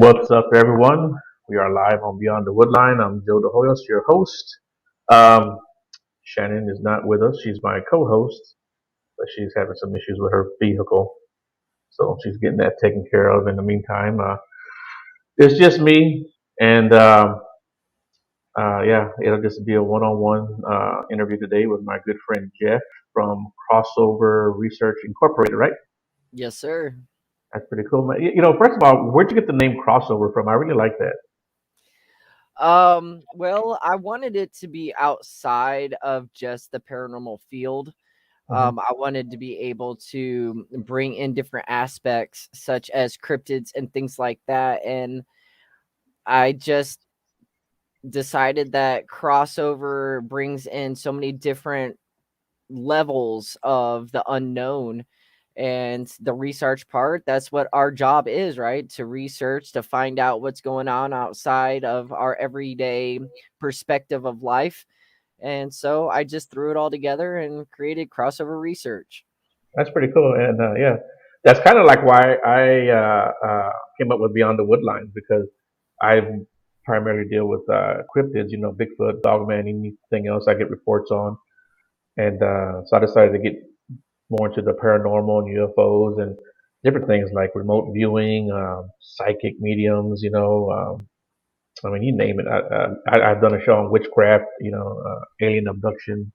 What's up, everyone? We are live on Beyond the Woodline. I'm Joe DeHoyos, your host. Um, Shannon is not with us. She's my co-host, but she's having some issues with her vehicle, so she's getting that taken care of. In the meantime, it's just me, and yeah, it'll just be a one-on-one interview today with my good friend Jeff from Crossover Research Incorporated. Right? Yes, sir. That's pretty cool, man. First of all, where'd you get the name Crossover from? I really like that. Well, I wanted it to be outside of just the paranormal field. Hmm. I wanted to be able to bring in different aspects such as cryptids and things like that. And I just decided that crossover brings in so many different levels of the unknown and the research part. That's what our job is, right? To research, to find out what's going on outside of our everyday perspective of life. And so I just threw it all together and created crossover research. That's pretty cool, and yeah, that's kind of like why I came up with Beyond the Woodlines because I primarily deal with cryptids, Bigfoot, Dogman, anything else I get reports on, and so I decided to get more into the paranormal and UFOs and different things like remote viewing, psychic mediums, I mean, you name it. I've done a show on witchcraft, alien abduction,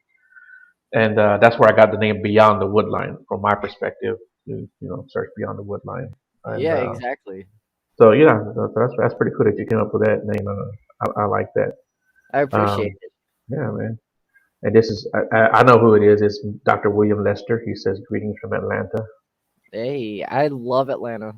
and that's where I got the name Beyond the Woodline from my perspective. To search Beyond the Woodline, and Yeah, exactly. so yeah, that's pretty cool that you came up with that name. I like that. I appreciate Um, it. yeah, man. And this is I know who it is. It's Dr. William Lester. He says greetings from Atlanta. Hey, I love Atlanta.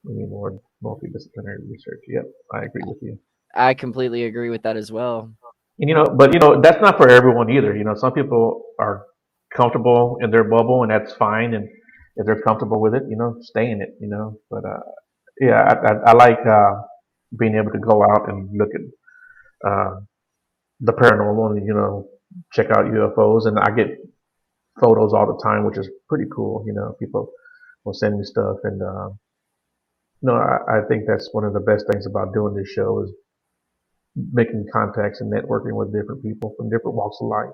We need more multidisciplinary research. Yep, I agree with you. I completely agree with that as well. And but that's not for everyone either. Some people are comfortable in their bubble, and that's fine. And if they're comfortable with it, stay in it. But yeah, I like being able to go out and look at uh, the paranormal and check out UFOs, and I get photos all the time, which is pretty cool. People will send me stuff, and I think that's one of the best things about doing this show is making contacts and networking with different people from different walks of life.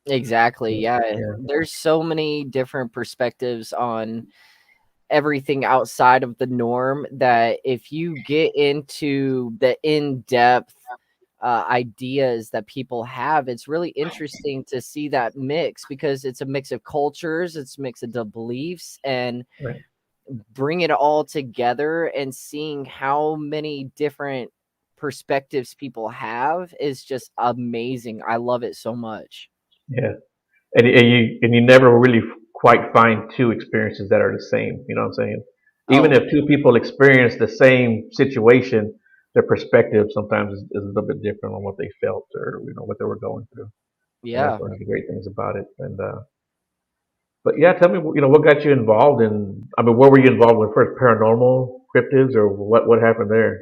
Exactly. Yeah. Yeah, There's so many different perspectives on everything outside of the norm that if you get into the in-depth ideas that people have, it's really interesting to see that mix because it's a mix of cultures, it's a mix of the beliefs, and right. bring it all together and seeing how many different perspectives people have is just amazing. I love it so much. Yeah, and you never really quite find two experiences that are the same. You know what I'm saying? Even Oh, if two people experience the same situation, their perspective sometimes is a little bit different on what they felt or what they were going through. And that's yeah. one of the great things about it. And but yeah, tell me, what got you involved in? I mean, what were you involved with first? Paranormal, cryptids, or what happened there?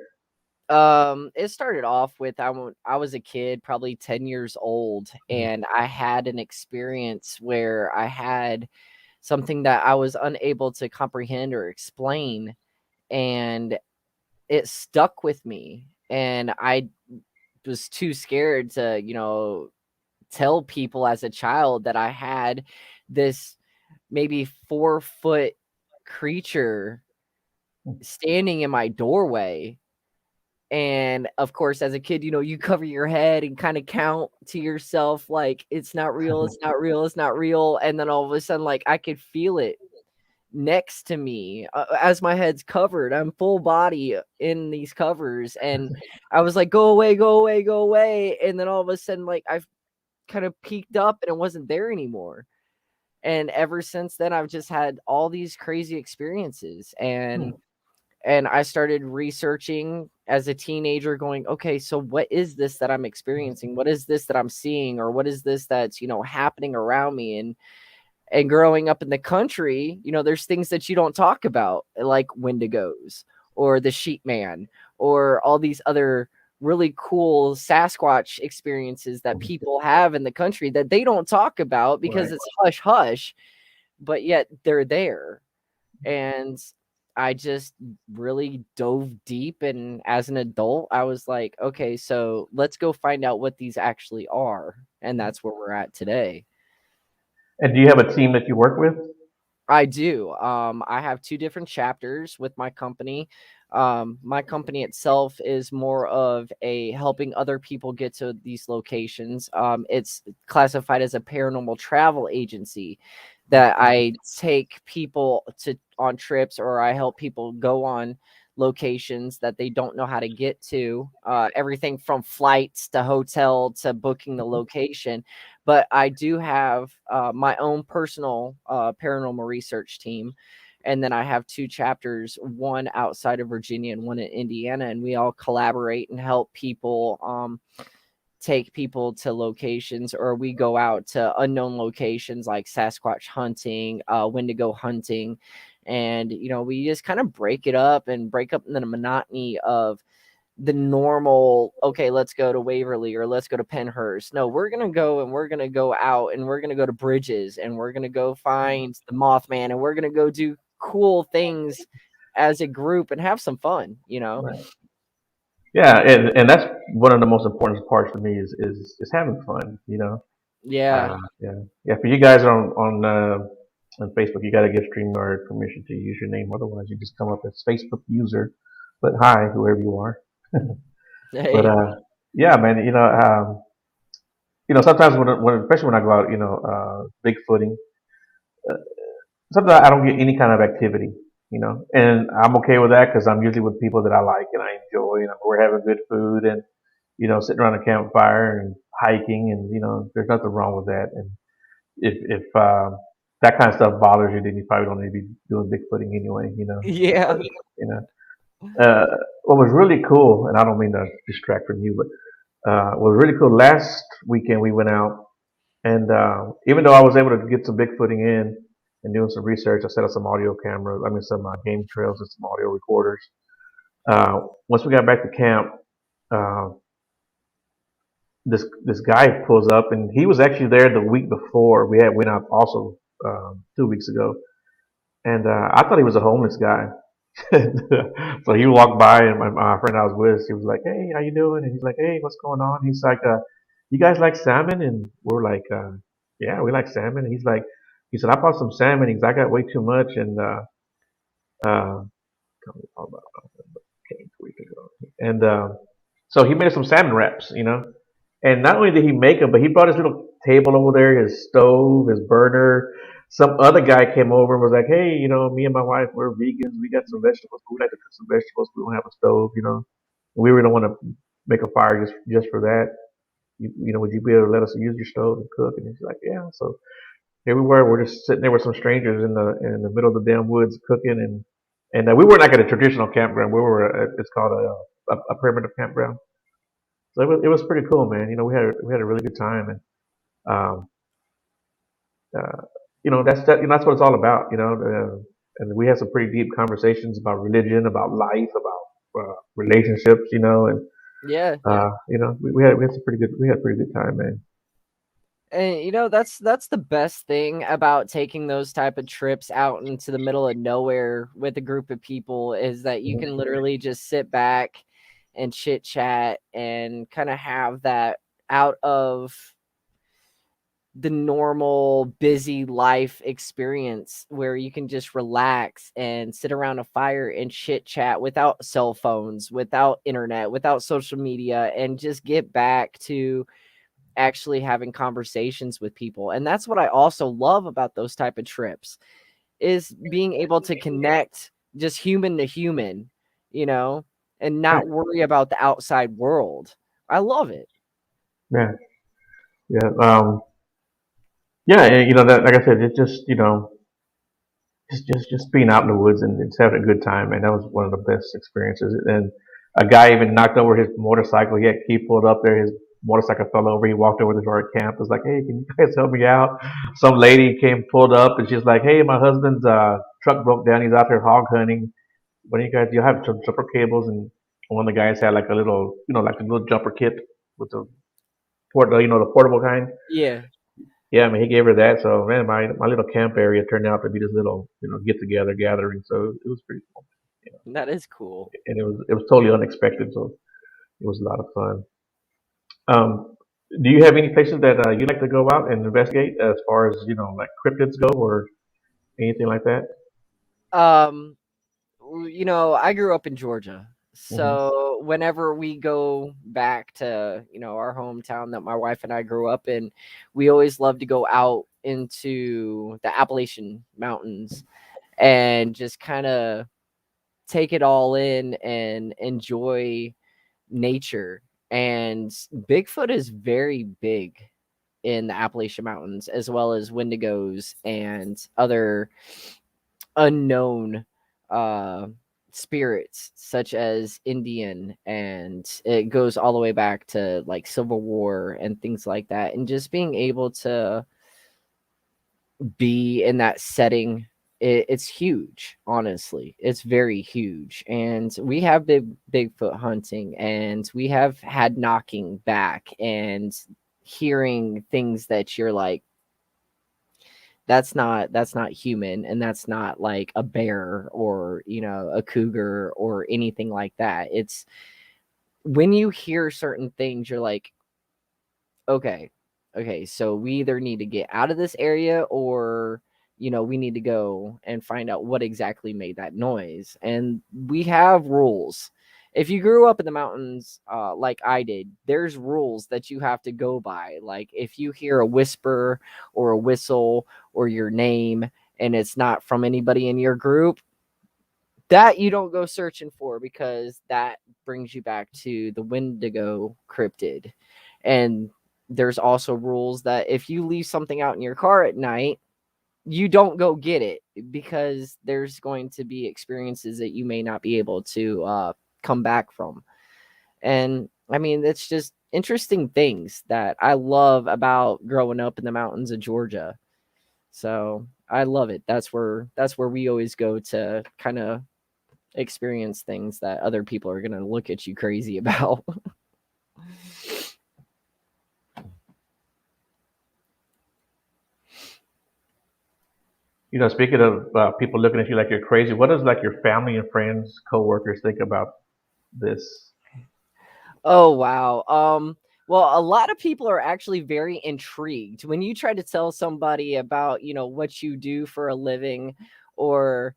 It started off with I was a kid, probably 10 years old, and I had an experience where I had something that I was unable to comprehend or explain, and it stuck with me. And I was too scared to, tell people as a child that I had this maybe 4-foot creature standing in my doorway. And of course, as a kid, you cover your head and kind of count to yourself, like, it's not real, it's not real, it's not real. And then all of a sudden, like, I could feel it next to me as my head's covered. I'm full body in these covers. And I was like, go away, go away, go away. And then all of a sudden, like, I've kind of peeked up and it wasn't there anymore. And ever since then, I've just had all these crazy experiences. And I started researching as a teenager, going, okay, so what is this that I'm experiencing? What is this that I'm seeing? Or what is this that's, happening around me? And growing up in the country, there's things that you don't talk about, like Wendigos or the Sheep Man or all these other really cool Sasquatch experiences that people have in the country that they don't talk about because Right. it's hush hush, but yet they're there. And I just really dove deep, and as an adult, I was like, okay, so let's go find out what these actually are, and that's where we're at today. And do you have a team that you work with? I do. I have two different chapters with my company. My company itself is more of a helping other people get to these locations. It's classified as a paranormal travel agency that I take people to on trips, or I help people go on locations that they don't know how to get to. Everything from flights to hotel to booking the location. But I do have my own personal paranormal research team. And then I have two chapters, one outside of Virginia and one in Indiana. And we all collaborate and help people take people to locations, or we go out to unknown locations like Sasquatch hunting, Wendigo hunting. And, we just kind of break it up and break up the monotony of the normal, okay, let's go to Waverly or let's go to Pennhurst. No, we're going to go, and we're going to go out, and we're going to go to Bridges, and we're going to go find the Mothman, and we're going to go do cool things as a group and have some fun. Right. Yeah, and that's one of the most important parts for me is having fun. Yeah. Yeah, yeah. For you guys on Facebook, you got to give StreamYard permission to use your name. Otherwise, you just come up as Facebook user. But hi, whoever you are. But Hey. yeah, man. Sometimes especially when I go out, Bigfooting, sometimes I don't get any kind of activity, and I'm okay with that because I'm usually with people that I like and I enjoy, and we're having good food and sitting around a campfire and hiking, and there's nothing wrong with that. And if that kind of stuff bothers you, then you probably don't need to be doing Bigfooting anyway, Yeah. you know. Uh, what was really cool, and I don't mean to distract from you, but what was really cool last weekend we went out, and even though I was able to get some Bigfooting in and doing some research, I set up some audio cameras, I mean some game trails and some audio recorders. Once we got back to camp, uh, this guy pulls up, and he was actually there the week before. We had went out also 2 weeks ago, and I thought he was a homeless guy. So he walked by, and my friend I was with, he was like, "Hey, how you doing?" And he's like, "Hey, what's going on?" He's like, "You guys like salmon?" And we're like, "Yeah, we like salmon." And he said, "I bought some salmon because I got way too much." And uh, came 2 weeks ago. And so he made some salmon wraps, And not only did he make them, but he brought his little table over there, his stove, his burner. Some other guy came over and was like, "Hey, me and my wife, we're vegans. We got some vegetables. We like to cook some vegetables. We don't have a stove. We really don't want to make a fire just for that. Would you be able to let us use your stove and cook?" And he's like, "Yeah." So here we were. We're just sitting there with some strangers in the middle of the damn woods cooking, and we weren't like at a traditional campground. We were it's called a primitive campground. So it was pretty cool, man. We had a really good time, and um, that's what it's all about, and we had some pretty deep conversations about religion, about life, about relationships, and Yeah. we had a pretty good time, man. And that's the best thing about taking those type of trips out into the middle of nowhere with a group of people, is that you can Mhm. literally just sit back and chit chat and kind of have that out of the normal busy life experience, where you can just relax and sit around a fire and chit chat without cell phones, without internet, without social media, and just get back to actually having conversations with people. And that's what I also love about those type of trips, is being able to connect just human to human, you know, and Right. not worry about the outside world. I love it. Yeah, yeah, yeah, and that, like I said, it's just just being out in the woods and just having a good time, man. That was one of the best experiences. And a guy even knocked over his motorcycle. He pulled up there. His motorcycle fell over. He walked over to our camp. Was like, "Hey, can you guys help me out?" Some lady came, pulled up, and she's like, "Hey, my husband's truck broke down. He's out there hog hunting. What do you guys? You have some jumper cables?" And one of the guys had like a like a little jumper kit with the the portable kind. Yeah. yeah, I mean, he gave her that. So man, my little camp area turned out to be this little get together gathering. So it was pretty cool. That is cool. And it was totally unexpected. So it was a lot of fun. Um, do you have any places that you like to go out and investigate as far as like cryptids go or anything like that? Um, I grew up in Georgia. Hmm. So whenever we go back to, our hometown that my wife and I grew up in, we always love to go out into the Appalachian Mountains and just kind of take it all in and enjoy nature. And Bigfoot is very big in the Appalachian Mountains, as well as Wendigos and other unknown uh, spirits, such as Indian, and it goes all the way back to like Civil War and things like that. And just being able to be in that setting, it's huge. Honestly, it's very huge. And we have Bigfoot hunting, and we have had knocking back and hearing things that you're like, that's not human, and that's not like a bear or a cougar or anything like that. It's when you hear certain things, you're like, okay, okay, so we either need to get out of this area, or we need to go and find out what exactly made that noise. And we have rules. If you grew up in the mountains, like I did, there's rules that you have to go by. Like if you hear a whisper or a whistle or your name and it's not from anybody in your group, that you don't go searching for, because that brings you back to the Wendigo cryptid. And there's also rules that if you leave something out in your car at night, you don't go get it, because there's going to be experiences that you may not be able to come back from. And I mean, it's just interesting things that I love about growing up in the mountains of Georgia. So I love it. That's where we always go to kind of experience things that other people are going to look at you crazy about. Speaking of people looking at you like you're crazy, what does like your family and friends, coworkers think about this? Oh, wow. Well, a lot of people are actually very intrigued when you try to tell somebody about, what you do for a living, or,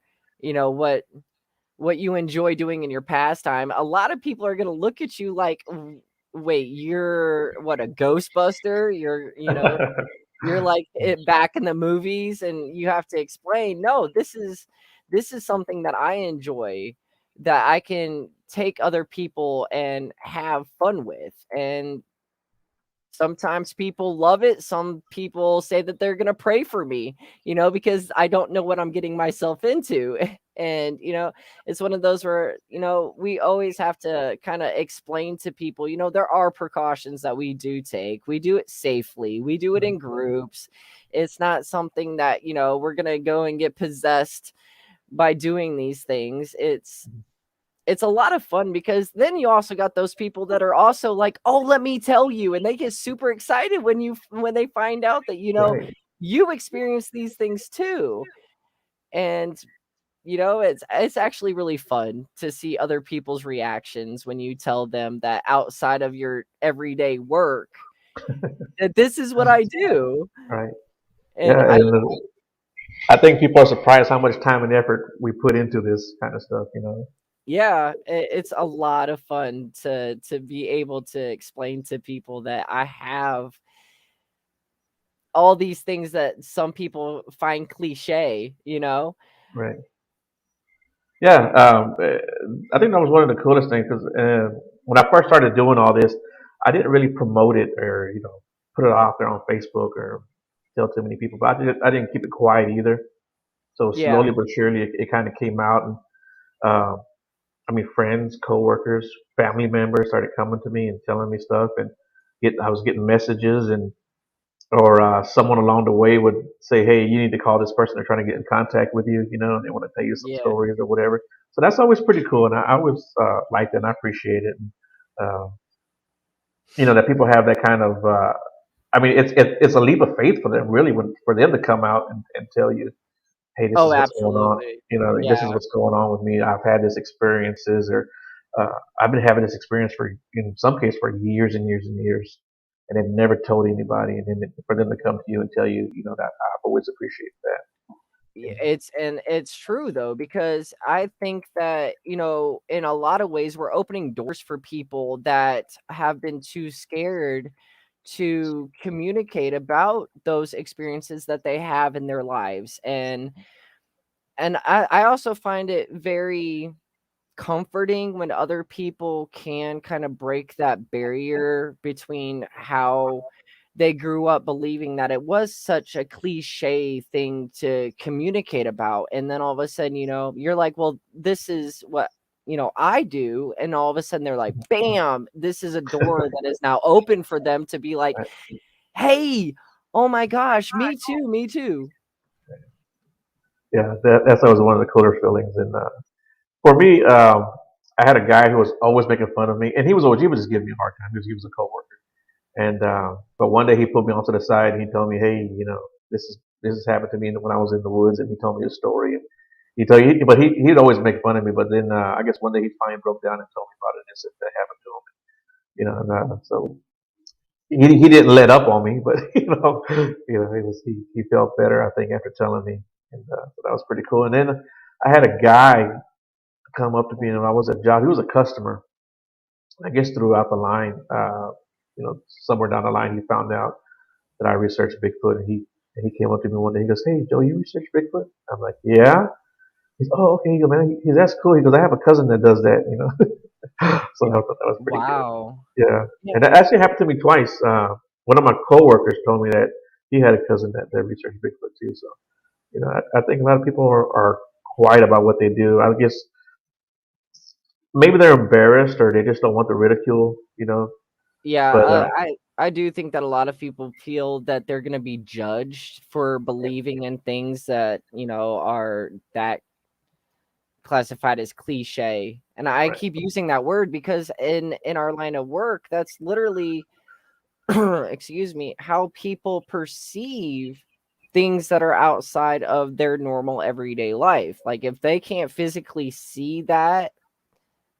what you enjoy doing in your pastime. A lot of people are going to look at you like, wait, you're what, a Ghostbuster? You're like it back in the movies, and you have to explain, no, this is something that I enjoy, that I can take other people and have fun with. And sometimes people love it. Some people say that they're going to pray for me, because I don't know what I'm getting myself into. And, it's one of those where, we always have to kind of explain to people, there are precautions that we do take. We do it safely. We do it in groups. It's not something that, we're going to go and get possessed by doing these things. It's a lot of fun, because then you also got those people that are also like, "Oh, let me tell you," and they get super excited when they find out that Right. you experience these things too. And it's actually really fun to see other people's reactions when you tell them that outside of your everyday work, that this is what I do. Right. And Yeah, and I think people are surprised how much time and effort we put into this kind of stuff. yeah, it's a lot of fun to be able to explain to people that I have all these things that some people find cliche. Right. Yeah. I think that was one of the coolest things because when I first started doing all this, I didn't really promote it or put it out there on Facebook or tell too many people. But I didn't keep it quiet either. So Yeah, slowly but surely, it kind of came out, and uh, I mean, friends, coworkers, family members started coming to me and telling me stuff, and I was getting messages, and or someone along the way would say, "Hey, you need to call this person. They're trying to get in contact with you. And they want to tell you some yeah, stories or whatever." So that's always pretty cool, and I always like that, and I appreciate it. And, that people have that kind of I mean, it's a leap of faith for them, really, for them to come out and tell you, hey, this Oh, is what's going on. absolutely. You know, Yeah. this is what's going on with me. I've had this experiences, or I've been having this experience for, in some case, for years and years and years, and they've never told anybody. And then for them to come to you and tell you, that I've always appreciated that. You know? It's true though, because I think that, in a lot of ways we're opening doors for people that have been too scared to communicate about those experiences that they have in their lives. And I also find it very comforting when other people can kind of break that barrier between how they grew up believing that it was such a cliche thing to communicate about, and then all of a sudden, you're like, well, this is what I do, and all of a sudden they're like, bam, this is a door that is now open for them to be like, hey, oh my gosh, me too, me too. Yeah, that's always one of the cooler feelings. And for me, I had a guy who was always making fun of me, and he was just giving me a hard time because he was a coworker. And but one day he put me onto the side and he told me, "Hey, this has happened to me when I was in the woods." And he told me a story. And but he'd always make fun of me. But then I guess one day he finally broke down and told me about an incident that happened to him. And so he didn't let up on me, but he felt better, I think, after telling me. And so that was pretty cool. And then I had a guy come up to me, and I was at a job. He was a customer. I guess throughout the line, somewhere down the line, he found out that I researched Bigfoot, and he came up to me one day. He goes, "Hey, Joe, you research Bigfoot?" I'm like, "Yeah." He's, "Oh, okay." He goes, "Man, that's cool." He goes, "I have a cousin that does that." So I thought that was pretty good. Wow. Yeah, Yeah. and that actually happened to me twice. One of my coworkers told me that he had a cousin that researched Bigfoot too. So I think a lot of people are quiet about what they do. I guess maybe they're embarrassed or they just don't want the ridicule. Yeah, But I do think that a lot of people feel that they're gonna be judged for believing in things that, are that classified as cliche. And I right, keep using that word because in our line of work, that's literally excuse me, how people perceive things that are outside of their normal everyday life. Like if they can't physically see that,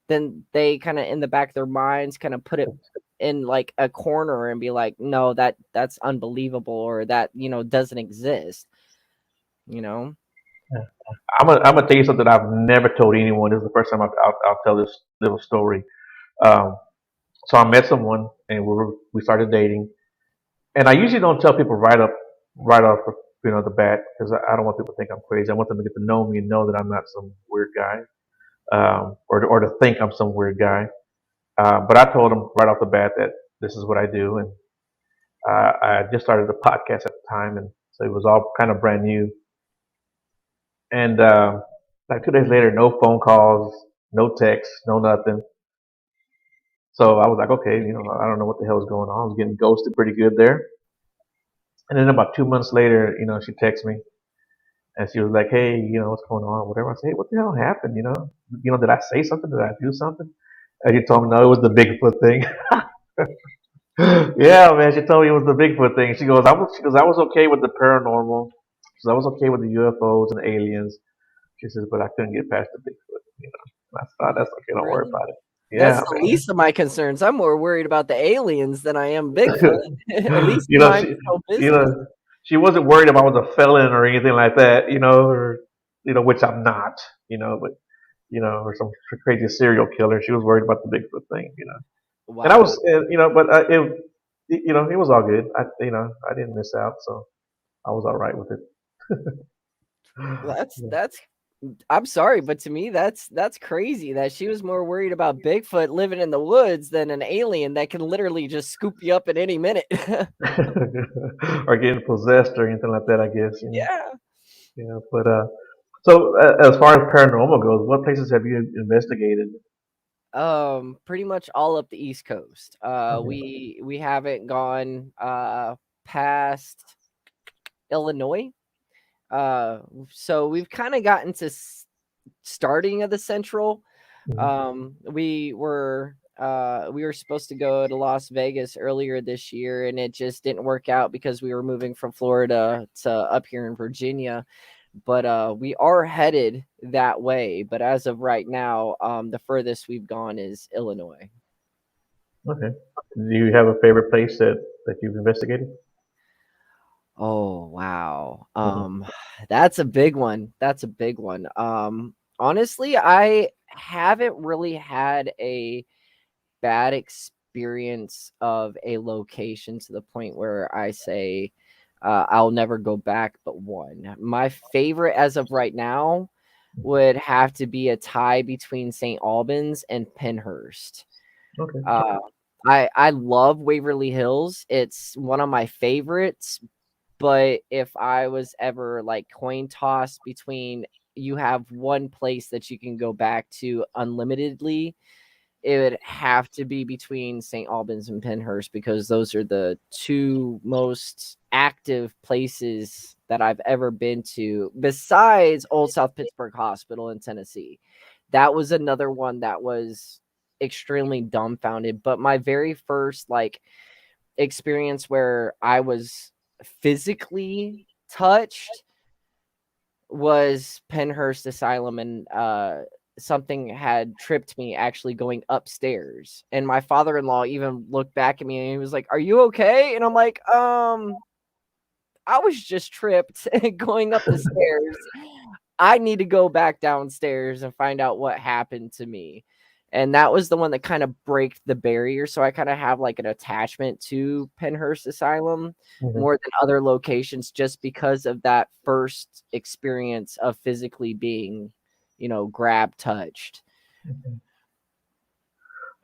then they kind of in the back of their minds kind of put it in like a corner and be like, no, that's unbelievable, or that doesn't exist. you know I'm gonna tell you something I've never told anyone. This is the first time I'll tell this little story. Um, so I met someone and we started dating, and I usually don't tell people right off the bat because I don't want people to think I'm crazy. I want them to get to know me and know that I'm not some weird guy, or to think I'm some weird guy. But I told them right off the bat that this is what I do, and I just started the podcast at the time, and so it was all kind of brand new. And like 2 days later, no phone calls, no texts, no nothing. So I was like, okay, I don't know what the hell is going on. I was getting ghosted pretty good there. And then about 2 months later, she texted me and she was like, hey, what's going on? Whatever. I said, hey, what the hell happened? Did I say something? Did I do something? And she told me, no, it was the Bigfoot thing. Yeah, man. She told me it was the Bigfoot thing. She goes, I was okay with the paranormal. She said, I was okay with the UFOs and aliens. She says, but I couldn't get past the Bigfoot. And I thought, that's okay. Don't worry Really? about it. That's Yeah, the least of my concerns. I'm more worried about the aliens than I am Bigfoot. man. At least you know, mind she, your own you business. know, she wasn't worried if I was a felon or anything like that. Or which I'm not. But or some crazy serial killer. She was worried about the Bigfoot thing. And I Wow. was, but it was all good. I didn't miss out, so I was all right with it. That's I'm sorry, but to me that's crazy that she was more worried about Bigfoot living in the woods than an alien that can literally just scoop you up at any minute. Or getting possessed or anything like that. I guess. Yeah. But so as far as paranormal goes, what places have you investigated? Pretty much all up the East Coast. Okay. We haven't gone past Illinois. So we've kind of gotten to starting of the central. Mhm. We were We were supposed to go to Las Vegas earlier this year, and it just didn't work out because we were moving from Florida to up here in Virginia. But we are headed that way. But as of right now, the furthest we've gone is Illinois. Okay. Do you have a favorite place that you've investigated? Oh wow. Hmm. That's a big one. That's a big one. Honestly, I haven't really had a bad experience of a location to the point where I say I'll never go back but one. My favorite as of right now would have to be a tie between St. Albans and Pennhurst. Okay. Uh, I love Waverly Hills. It's one of my favorites, but if I was ever like coin toss between you have one place that you can go back to unlimitedly, it would have to be between St. Albans and Pennhurst because those are the two most active places that I've ever been to besides Old South Pittsburgh Hospital in Tennessee. That was another one that was extremely dumbfounded, but my very first like experience where I was physically touched was Pennhurst Asylum, and something had tripped me actually going upstairs. And my father-in-law even looked back at me and he was like, "Are you okay?" And I'm like, I was just tripped going up the stairs. I need to go back downstairs and find out what happened to me." And that was the one that kind of break the barrier. So I kind of have like an attachment to Pennhurst Asylum Hmm. more than other locations just because of that first experience of physically being, grab touched.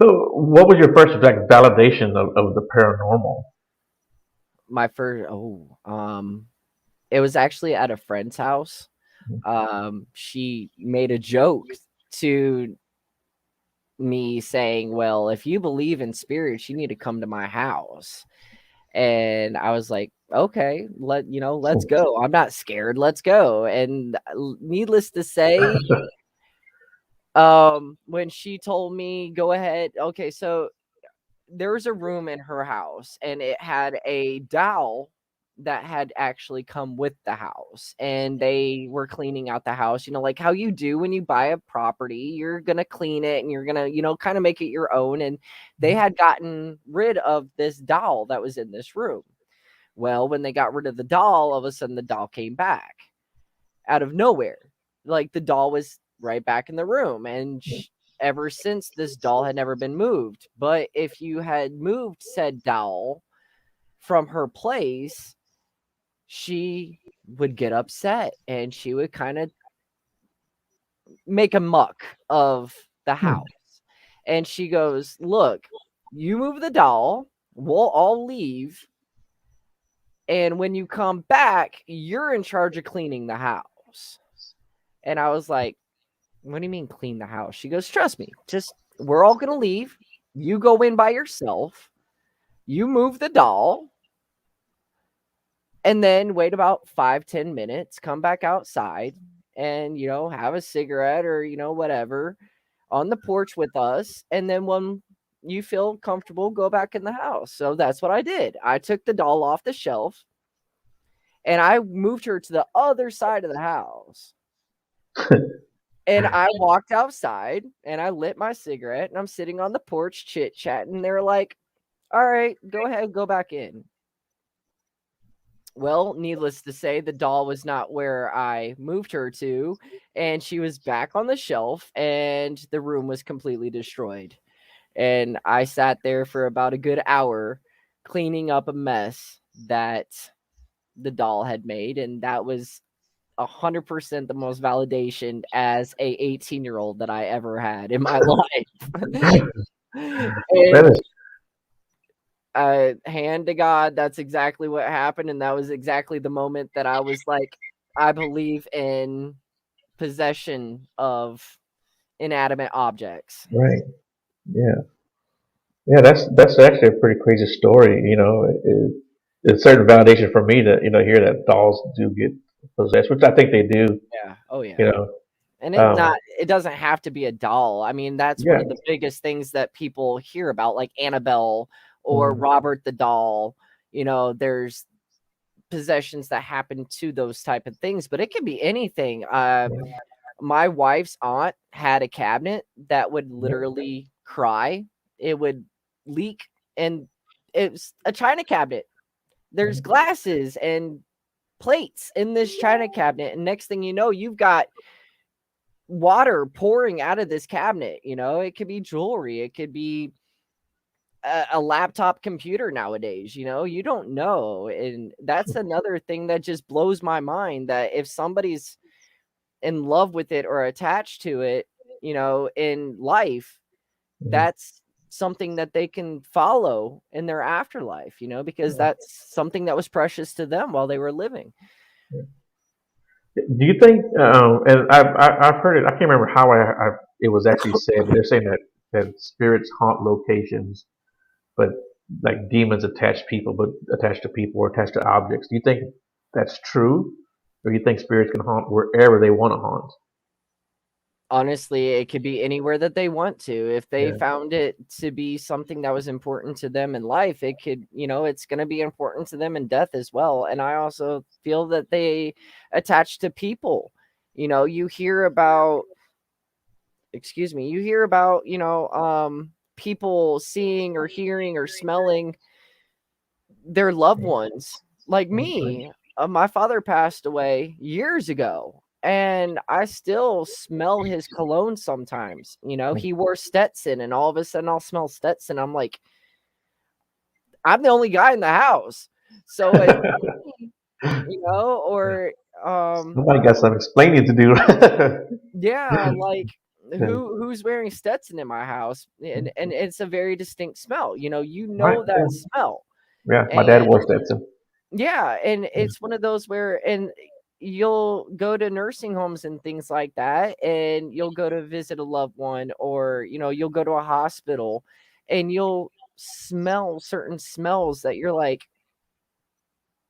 So, what was your first like validation of the paranormal? My first, it was actually at a friend's house. She made a joke to me saying, "Well, if you believe in spirits, you need to come to my house." And I was like, "Okay, let's go. I'm not scared. Let's go." And needless to say, when she told me, "Go ahead." Okay, so there was a room in her house and it had a doll that had actually come with the house, and they were cleaning out the house, like how you do when you buy a property. You're gonna clean it and you're gonna, kind of make it your own. And they had gotten rid of this doll that was in this room. Well, when they got rid of the doll, all of a sudden the doll came back out of nowhere. Like the doll was right back in the room, and ever since this doll had never been moved. But if you had moved said doll from her place, she would get upset and she would kind of make a muck of the Hmm. house. And she goes, "Look, you move the doll, we'll all leave. And when you come back, you're in charge of cleaning the house." And I was like, "What do you mean clean the house?" She goes, "Trust me, just we're all gonna leave. You go in by yourself, you move the doll, and then wait about 5-10 minutes, come back outside and have a cigarette or whatever on the porch with us. And then when you feel comfortable, go back in the house." So that's what I did. I took the doll off the shelf and I moved her to the other side of the house. And I walked outside and I lit my cigarette and I'm sitting on the porch chit chatting. They're like, "All right, go ahead, go back in." Well, needless to say, the doll was not where I moved her to, and she was back on the shelf, and the room was completely destroyed. And I sat there for about a good hour cleaning up a mess that the doll had made, and that was 100% the most validation as a 18-year-old that I ever had in my life. That And is hand to God, that's exactly what happened, and that was exactly the moment that I was like, I believe in possession of inanimate objects. right. Yeah. Yeah, that's actually a pretty crazy story. It's certain validation for me to hear that dolls do get possessed, which I think they do. Yeah. Oh You yeah. know, And Um, it doesn't have to be a doll. I mean, that's one yeah. of the biggest things that people hear about, like Annabelle or Mhm. Robert the doll. There's possessions that happen to those type of things, but it could be anything. Yeah. My wife's aunt had a cabinet that would Yeah. literally cry. It would leak, and it's a china cabinet. There's Mhm. glasses and plates in this china cabinet, and next thing you know, you've got water pouring out of this cabinet. It could be jewelry, it could be a laptop computer nowadays. You don't know. And that's another thing that just blows my mind, that if somebody's in love with it or attached to it, in life, Mhm. that's something that they can follow in their afterlife, because Yeah. that's something that was precious to them while they were living. Yeah. Do you think? And I've heard it. I can't remember how it was actually said, but they're saying that spirits haunt locations, but like demons attached to people or attached to objects. Do you think that's true, or do you think spirits can haunt wherever they want to haunt? Honestly, it could be anywhere that they want to. If they Yeah. found it to be something that was important to them in life, it could, it's going to be important to them in death as well. And I also feel that they attach to people. You hear about, excuse me, you hear about, people seeing or hearing or smelling their loved ones. Like Mhm. me, my father passed away years ago, and I still smell his cologne sometimes. He wore Stetson, and all of a sudden I'll smell Stetson. I'm like, I'm the only guy in the house. So it's me, Yeah. or Somebody got some explaining to do. yeah, like Yeah. who's wearing Stetson in my house? And it's a very distinct smell. You Right. know that Yeah. smell. Yeah. My dad And wore Stetson. yeah, and Yeah. it's one of those where, and you'll go to nursing homes and things like that, and you'll go to visit a loved one, or you'll go to a hospital, and you'll smell certain smells that you're like,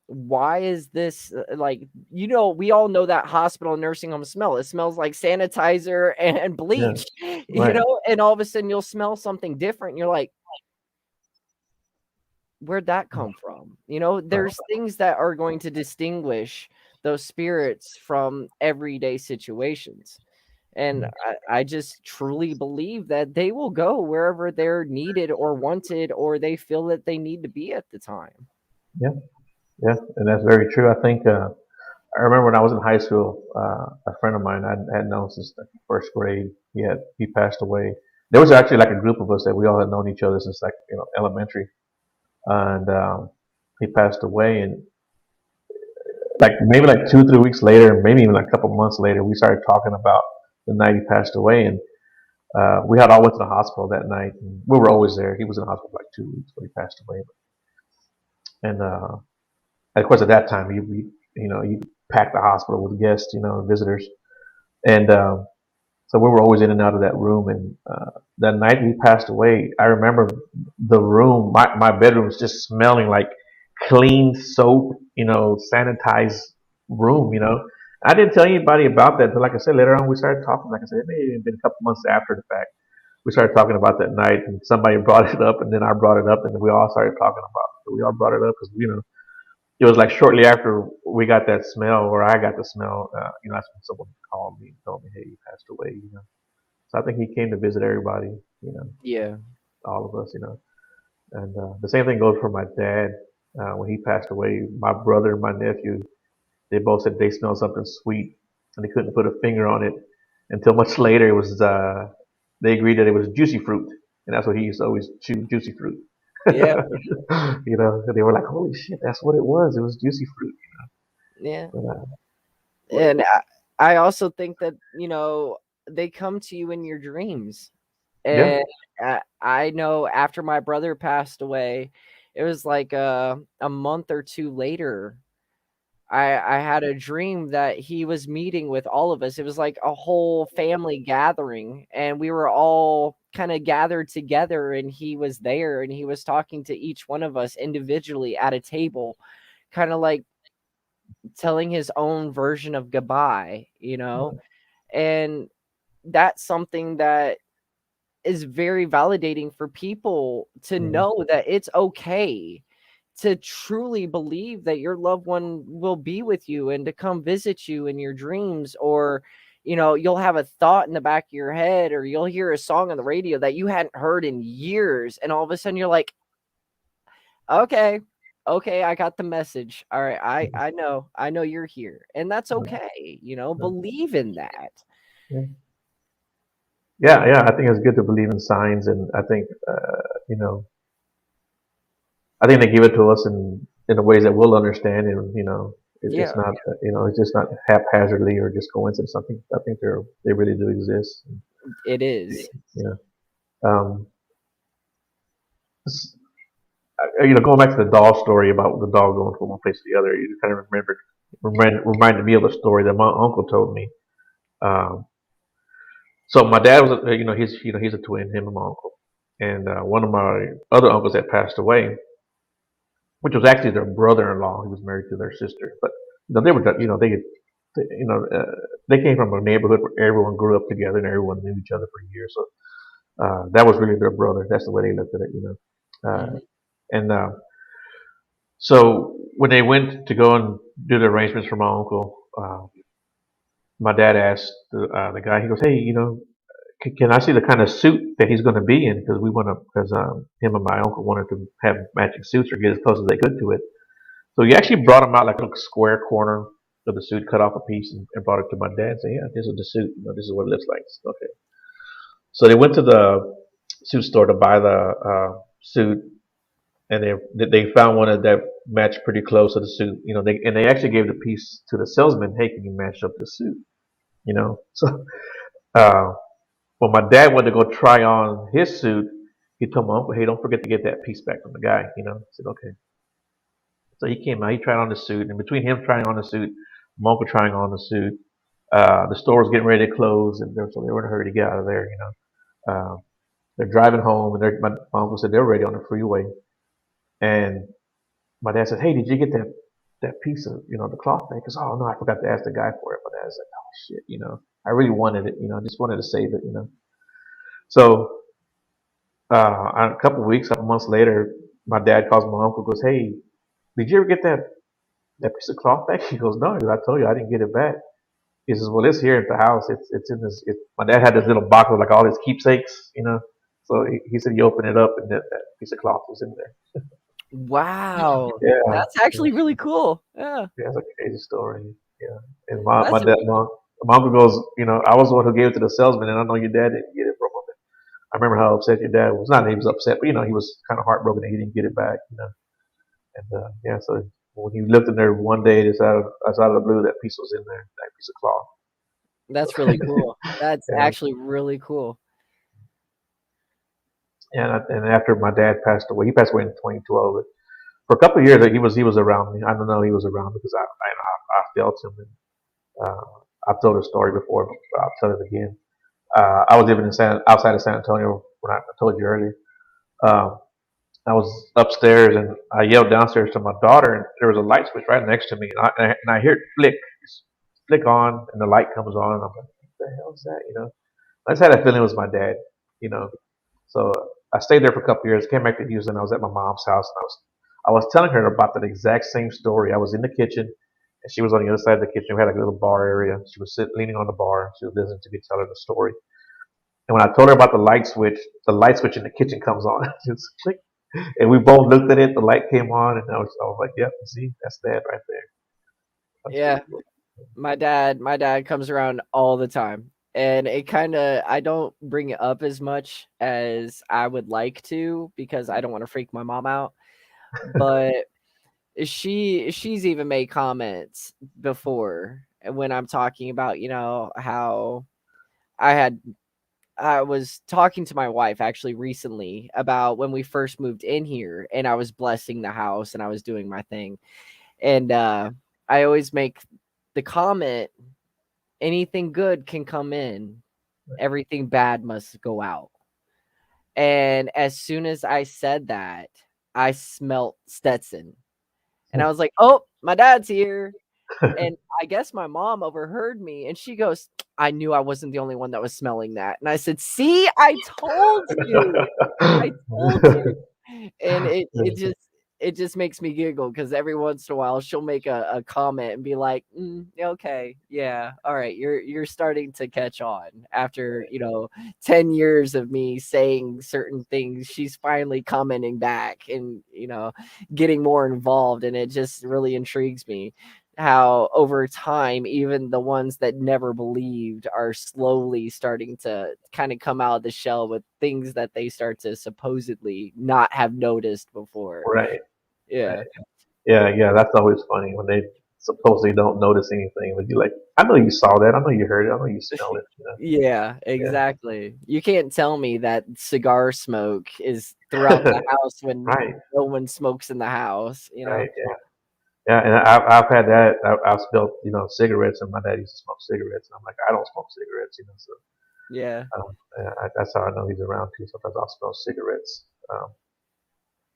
why is this like, we all know that hospital and nursing home smell. It smells like sanitizer and Yeah. bleach, Right. and all of a sudden you'll smell something different. And you're like, where'd that come from? Right. There's things that are going to distinguish those spirits from everyday situations. And I just truly believe that they will go wherever they're needed or wanted, or they feel that they need to be at the time. Yeah. Yeah. And that's very true. I think. I remember when I was in high school, a friend of mine I had known since like first grade. He passed away. There was actually like a group of us that we all had known each other since like elementary, and he passed away. And like maybe like 2 3 weeks later, maybe even like a couple months later, we started talking about the night he passed away. And we had all went to the hospital that night. And we were always there. He was in the hospital for like 2 weeks when he passed away. And of course, at that time, you packed the hospital with guests, visitors. And so we were always in and out of that room. And that night he passed away, I remember the room, my bedroom was just smelling like clean soap, sanitized room. I didn't tell anybody about that, but like I said, later on we started talking. Like I said, it may have been a couple months after the fact. We started talking about that night, and somebody brought it up, and then I brought it up, and we all started talking about it. So we all brought it up because it was like shortly after we got that smell, or I got the smell. That's when someone called me and told me, "Hey, you passed away." So I think he came to visit everybody, Yeah. all of us. And the same thing goes for my dad. When he passed away, my brother and my nephew, they both said they smelled something sweet, and they couldn't put a finger on it until much later. It was they agreed that it was juicy fruit, and that's what he used to always chew, juicy fruit. Yeah. They were like, "Holy shit, that's what it was! It was juicy fruit." Yeah. But, And I also think that, they come to you in your dreams. yeah, And I know after my brother passed away, it was like a month or two later, I had a dream that he was meeting with all of us. It was like a whole family gathering, and we were all kind of gathered together, and he was there, and he was talking to each one of us individually at a table, kind of like telling his own version of goodbye. And that's something that is very validating for people to Mhm. know that it's okay to truly believe that your loved one will be with you and to come visit you in your dreams, or you'll have a thought in the back of your head, or you'll hear a song on the radio that you hadn't heard in years, and all of a sudden you're like, okay, okay, I got the message. All right, I know you're here, and that's Mhm. okay. Mhm. Believe in that. Yeah. Yeah, yeah. I think it's good to believe in signs, and I think you know, I think they give it to us in the ways that we'll understand, and it's Yeah, not it's just not haphazardly or just coincidence. I think they really do exist. it is. Yeah. Um, s- going back to the dog story about the dog going from one place to the other, you kind of reminded me of a story that my uncle told me. Um, so my dad was, he's a twin, him and my uncle, and one of my other uncles that passed away, which was actually their brother-in-law. He was married to their sister, but they were, you know, uh, they came from a neighborhood where everyone grew up together and everyone knew each other for years. So that was really their brother. That's the way they looked at it. Mhm. And so when they went to go and do the arrangements for my uncle, my dad asked the guy. He goes, "Hey, can I see the kind of suit that he's going to be in? Because we want to, because him and my uncle wanted to have matching suits or get as close as they could to it." So he actually brought him out like a little square corner of the suit, cut off a piece, and brought it to my dad. And said, "Yeah, this is the suit. This is what it looks like." Okay. So they went to the suit store to buy the suit, and they found one that matched pretty close to the suit. They actually gave the piece to the salesman. Hey, can you match up the suit? So uh, when my dad went to go try on his suit, he told my uncle, "Hey, don't forget to get that piece back from the guy." I said, "Okay." So he came out, he tried on the suit, and between him trying on the suit, my uncle trying on the suit, the store was getting ready to close, and so they were in a hurry to get out of there. They're driving home, and my uncle said they're ready on the freeway, and my dad said, "Hey, did you get that piece of the cloth back?" Because oh no, I forgot to ask the guy for it. My dad said, "Oh shit, I really wanted it. I just wanted to save it. So a couple of weeks, a couple months later, my dad calls my uncle, goes, "Hey, did you ever get that piece of cloth back?" He goes, "No, I told you I didn't get it back." He says, "Well, it's here at the house. It's in this." My dad had this little box with like all his keepsakes. So he said he opened it up and that piece of cloth was in there. Wow, Yeah, that's actually really cool. Yeah, yeah, it's a crazy story. Yeah, and my that's dad, my uncle goes, I was the one who gave it to the salesman, and I know your dad didn't get it from him. I remember how upset your dad was. Not that he was upset, but he was kind of heartbroken that he didn't get it back. And yeah, so when he looked in there one day, it's out of the blue that piece was in there, that piece of cloth. that's really cool. That's Yeah, actually really cool. and after my dad passed away, he passed away in 2012. But for a couple of years, he was around me. I don't know he was around because I felt him. And, I've told the story before, but I'll tell it again. I was living outside of San Antonio when I told you earlier. Um, I was upstairs and I yelled downstairs to my daughter, and there was a light switch right next to me, and I hear it flick on, and the light comes on, and I'm like, "What the hell is that?" I just had a feeling it was my dad. You know, so I stayed there for a couple of years. Came back to Houston. I was at my mom's house, and I was telling her about that exact same story. I was in the kitchen, and she was on the other side of the kitchen. We had like a little bar area. She was sitting, leaning on the bar. She was listening to me tell her the story. And when I told her about the light switch in the kitchen comes on. Just click. And we both looked at it. The light came on, and I was like, "Yep, see, that's dad right there." That's pretty Yeah, cool. my dad comes around all the time, and it kind of I don't bring it up as much as I would like to because I don't want to freak my mom out. But she's even made comments before when I'm talking about, how I had I was talking to my wife actually recently about when we first moved in here, and I was blessing the house and I was doing my thing. And I always make the comment, anything good can come in, everything bad must go out. And as soon as I said that, I smelt Stetson. And I was like, "Oh, my dad's here." And I guess my mom overheard me and she goes, "I knew I wasn't the only one that was smelling that." And I said, "See, I told you. I told you." And it just makes me giggle because every once in a while she'll make a comment and be like, okay, yeah, all right, you're starting to catch on after 10 years of me saying certain things. She's finally commenting back and getting more involved, and it just really intrigues me how over time even the ones that never believed are slowly starting to kind of come out of the shell with things that they start to supposedly not have noticed before. Right. Yeah. Right. Yeah. That's always funny when they supposedly don't notice anything, but you're like, I know you saw that. I know you heard it. I know you smelled it. Yeah, Yeah. exactly. You can't tell me that cigar smoke is throughout the house when Right. no one smokes in the house, you know? Right. Yeah. Yeah. And I've had that. I've smelled, cigarettes, and my dad used to smoke cigarettes, and I'm like, I don't smoke cigarettes, So Yeah. that's how I know he's around too. Sometimes I'll smell cigarettes.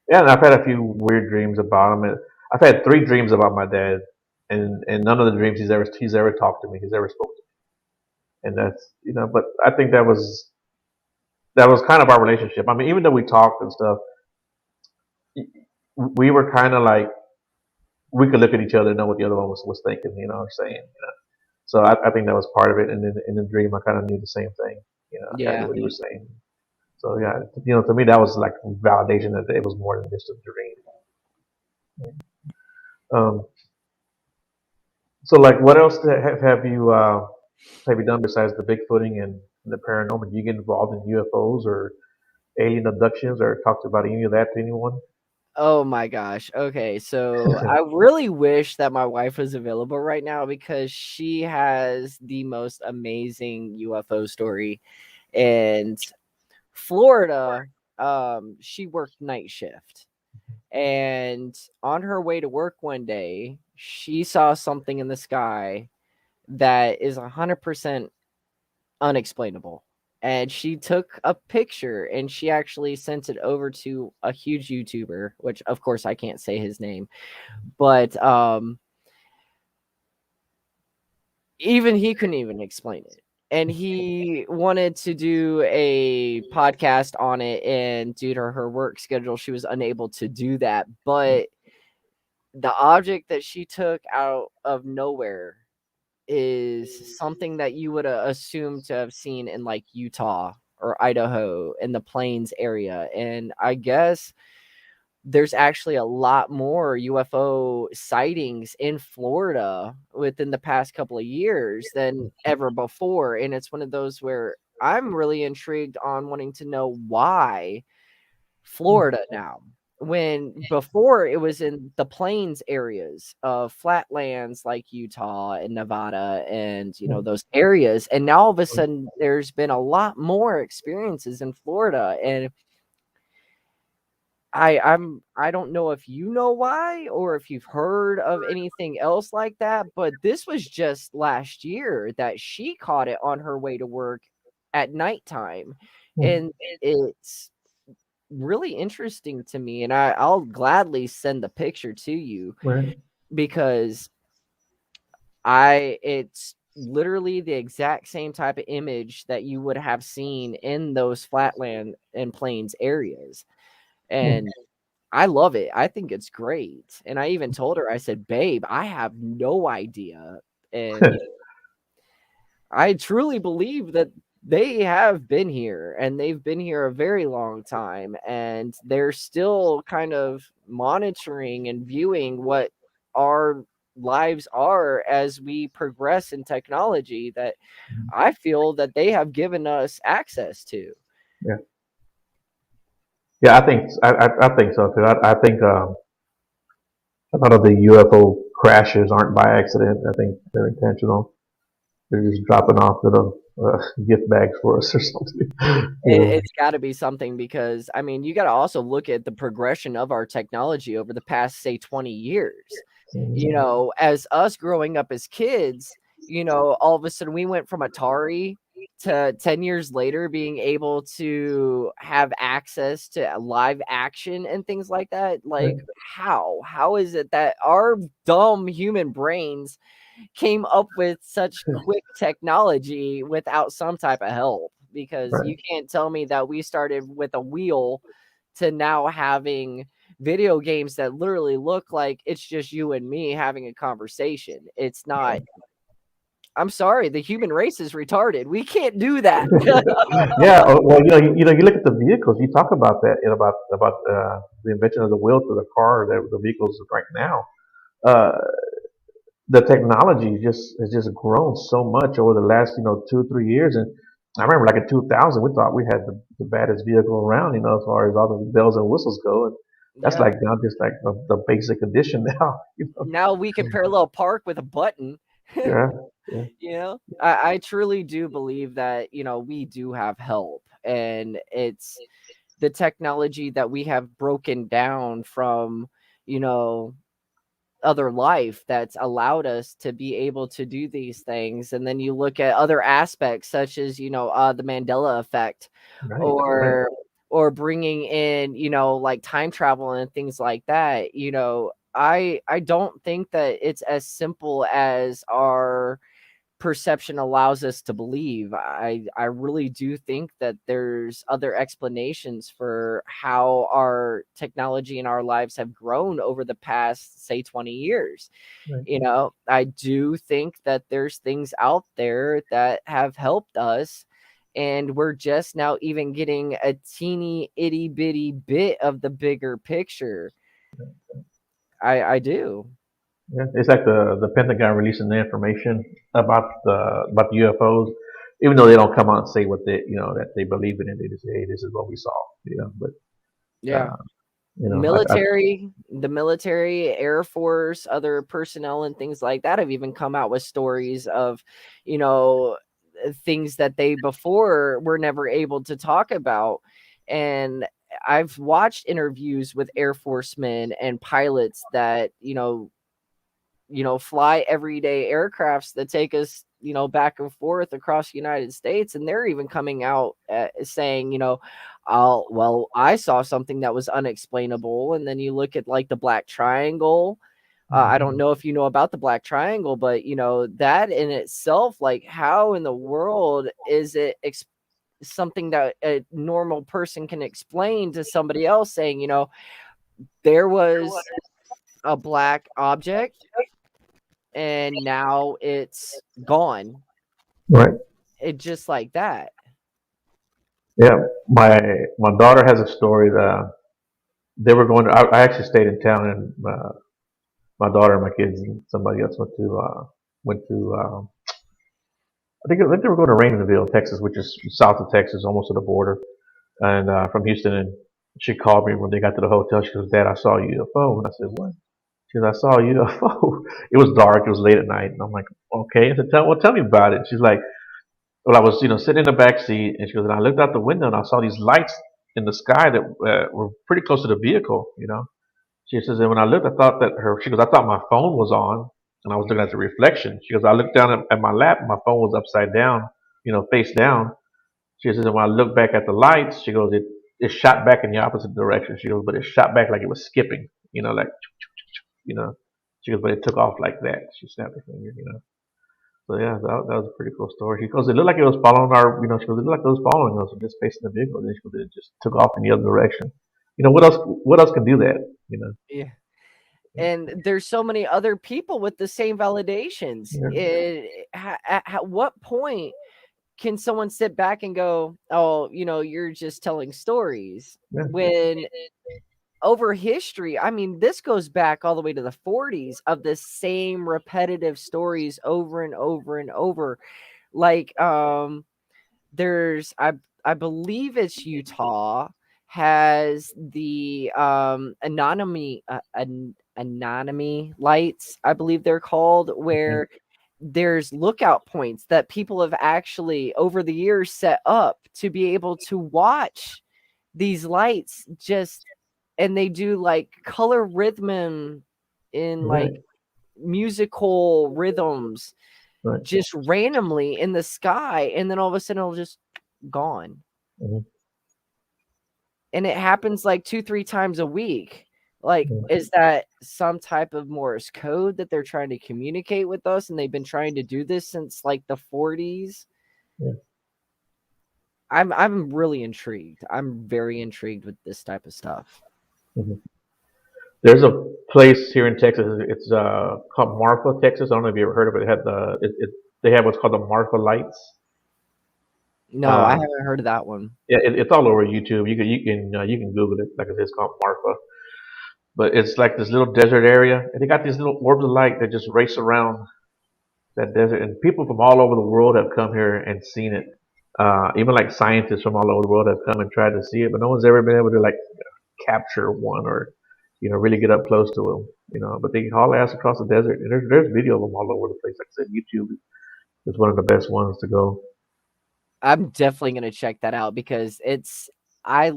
Yeah, and I've had a few weird dreams about him. And I've had three dreams about my dad, and none of the dreams he's ever talked to me. He's ever spoke to me, and that's But I think that was kind of our relationship. I mean, even though we talked and stuff, we were kind of like we could look at each other and know what the other one was thinking, or saying. So I think that was part of it. And then in the dream, I kind of knew the same thing. I kind of knew Yeah. what he was saying. So yeah, to me that was like validation that it was more than just a dream. Um, so like, what else have you done besides the Bigfooting and the paranormal? Do you get involved in UFOs or alien abductions or talked about any of that to anyone? Oh my gosh. Okay, so I really wish that my wife was available right now because she has the most amazing UFO story. And Florida, she worked night shift. And on her way to work one day, she saw something in the sky that is 100% unexplainable. And she took a picture and she actually sent it over to a huge YouTuber, which of course I can't say his name, but even he couldn't even explain it. And he wanted to do a podcast on it, and due to her work schedule, she was unable to do that. But the object that she took out of nowhere is something that you would assume to have seen in like Utah or Idaho in the plains area. And I guess there's actually a lot more UFO sightings in Florida within the past couple of years than ever before. And it's one of those where I'm really intrigued on wanting to know why Florida now. When before it was in the plains areas of flatlands like Utah and Nevada and those areas, and now all of a sudden there's been a lot more experiences in Florida. And I don't know if you know why or if you've heard of anything else like that, but this was just last year that she caught it on her way to work at nighttime. And it's really interesting to me, and I'll gladly send the picture to you Right. because it's literally the exact same type of image that you would have seen in those flatland and plains areas. And I love it. I think it's great. And I even told her, I said, "Babe, I have no idea." And I truly believe that they have been here and they've been here a very long time, and they're still kind of monitoring and viewing what our lives are as we progress in technology that I feel that they have given us access to. Yeah. Yeah, I think so too. I think a lot of the UFO crashes aren't by accident. I think they're intentional. They're just dropping off little gift bags for us or something. It's got to be something because I mean, you got to also look at the progression of our technology over the past, say, 20 years. As us growing up as kids, all of a sudden we went from Atari to 10 years later being able to have access to live action and things like that. Like, Right. how is it that our dumb human brains came up with such quick technology without some type of help? Because Right. you can't tell me that we started with a wheel to now having video games that literally look like it's just you and me having a conversation. It's not. I'm sorry, the human race is retarded. We can't do that. Yeah. Well, you look at the vehicles. You talk about that, about the invention of the wheel to the car, the vehicles right now. Uh, the technology just has just grown so much over the last 2 3 years. And I remember like in 2000, we thought we had the baddest vehicle around, as far as all the bells and whistles go. And that's Yeah. like now just like the basic addition now. Now we can parallel park with a button. Yeah. Yeah. I truly do believe that, we do have help, and it's the technology that we have broken down from, you know, other life that's allowed us to be able to do these things. And then you look at other aspects such as, the Mandela effect, Right. Right. or bringing in, like time travel and things like that. I don't think that it's as simple as our perception allows us to believe. I really do think that there's other explanations for how our technology and our lives have grown over the past, say, 20 years. Right. I do think that there's things out there that have helped us, and we're just now even getting a teeny itty bitty bit of the bigger picture. I do. Yeah, it's like the Pentagon releasing the information about the UFOs, even though they don't come out and say what they that they believe in it. They just say, "Hey, this is what we saw," But Yeah. uh, I The military, Air Force, other personnel and things like that have even come out with stories of, you know, things that they before were never able to talk about. And I've watched interviews with Air Force men and pilots that, fly everyday aircrafts that take us, back and forth across the United States. And they're even coming out saying, well, I saw something that was unexplainable. And then you look at like the Black Triangle. I don't Mhm. know if you know about the Black Triangle, but that in itself, like, how in the world is it something that a normal person can explain to somebody else, saying, there was a black object and now it's gone. Right. It just like that. Yeah, my daughter has a story that they were going to. I actually stayed in town, and my daughter and my kids and somebody else went to. I think they were going to Rainville, Texas, which is south of Texas, almost to the border, and from Houston. And she called me when they got to the hotel. She goes, "Dad, I saw a UFO." And I said, "What?" She goes, "I saw a UFO." It was dark. It was late at night, and I'm like, "Okay." I said, "Tell me about it." She's like, "Well, I was, sitting in the back seat," and she goes, "And I looked out the window and I saw these lights in the sky that were pretty close to the vehicle." She says, "And when I looked, I thought that her." She goes, "I thought my phone was on, and I was looking at the reflection." She goes, "I looked down at my lap, and my phone was upside down, face down." She says, "And when I looked back at the lights," she goes, "it shot back in the opposite direction." She goes, "But it shot back like it was skipping, like, you know." She goes, "But it took off like that." She snapped her finger. So yeah, that was a pretty cool story. She goes, "It looked like it was following she goes, "It looked like it was following us, and just facing the vehicle." And then she goes, "It just took off in the other direction." What else can do that? Yeah. And there's so many other people with the same validations. Yeah, At what point can someone sit back and go, "Oh, you're just telling stories," yeah, when over history, I mean, this goes back all the way to the 40s of the same repetitive stories over and over and over. Like, there's I believe it's Utah has the anonymity lights, I believe they're called, okay, where there's lookout points that people have actually over the years set up to be able to watch these lights, just and they do like color rhythm in like right, musical rhythms, Right. just randomly in the sky, and then all of a sudden it'll just gone. Mm-hmm. And it happens like 2-3 times a week. Like, Yeah. is that some type of Morse code that they're trying to communicate with us, and they've been trying to do this since like the 40s? Yeah. I'm really intrigued. I'm very intrigued with this type of stuff. Mm-hmm. There's a place here in Texas. It's called Marfa, Texas. I don't know if you ever heard of it. It had they have what's called the Marfa Lights. No, I Uh, haven't heard of that one. yeah, it's all over YouTube. You can Google it. Like I said, it's called Marfa. But it's like this little desert area, and they got these little orbs of light that just race around that desert, and people from all over the world have come here and seen it. Even like scientists from all over the world have come and tried to see it, but no one's ever been able to like capture one or really get up close to them. But they haul ass across the desert, and there's video of them all over the place. Like I said, YouTube is one of the best ones to go. I'm definitely gonna check that out because I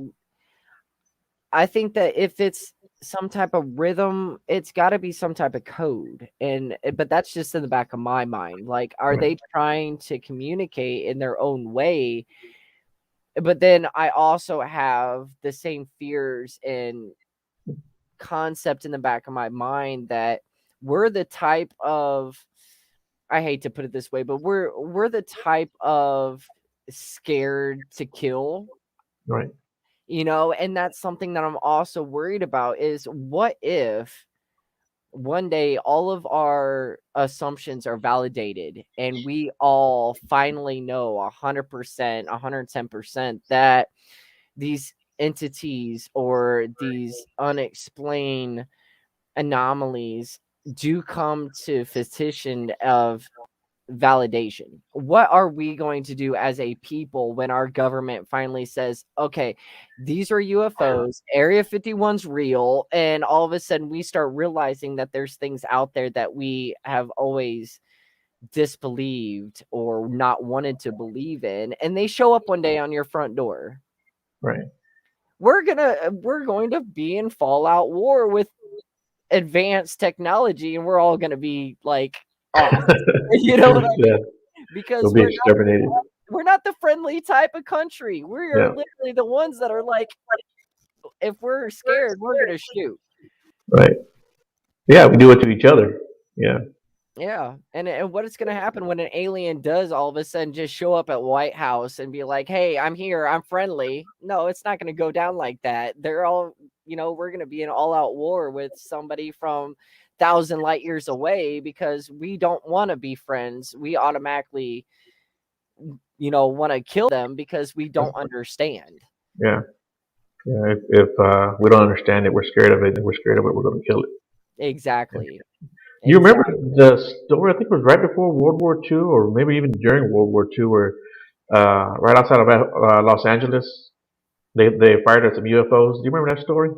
I think that if it's some type of rhythm, it's got to be some type of code. But that's just in the back of my mind. Like, are Right, they trying to communicate in their own way? But then I also have the same fears and concept in the back of my mind that we're the type of, I hate to put it this way, but we're the type of scared to kill, right, and that's something that I'm also worried about is what if one day all of our assumptions are validated and we all finally know 100%, 110% that these entities or these unexplained anomalies do come to petition of validation. What are we going to do as a people when our government finally says, okay, these are UFOs, Area 51's real, and all of a sudden we start realizing that there's things out there that we have always disbelieved or not wanted to believe in, and they show up one day on your front door. right. We're going to be in fallout war with advanced technology, and we're all going to be like off. You know what I Yeah, mean? Because they'll be exterminated. we're not the friendly type of country. We are Yeah, literally the ones that are like, if we're scared, we're gonna shoot. right. Yeah, we do it to each other. Yeah, Yeah, and what is gonna happen when an alien does all of a sudden just show up at White House and be like, "Hey, I'm here. I'm friendly." No, it's not gonna go down like that. They're all, we're gonna be in all-out war with somebody from 1,000 light years away because we don't want to be friends. We automatically, want to kill them because we don't understand. yeah, yeah. If we don't understand it, we're scared of it, and we're scared of it, we're going to kill it. Yeah. Exactly. You remember Exactly. the story? I think it was right before World War II, or maybe even during World War II, where right outside of Los Angeles, they fired at some UFOs. Do you remember that story?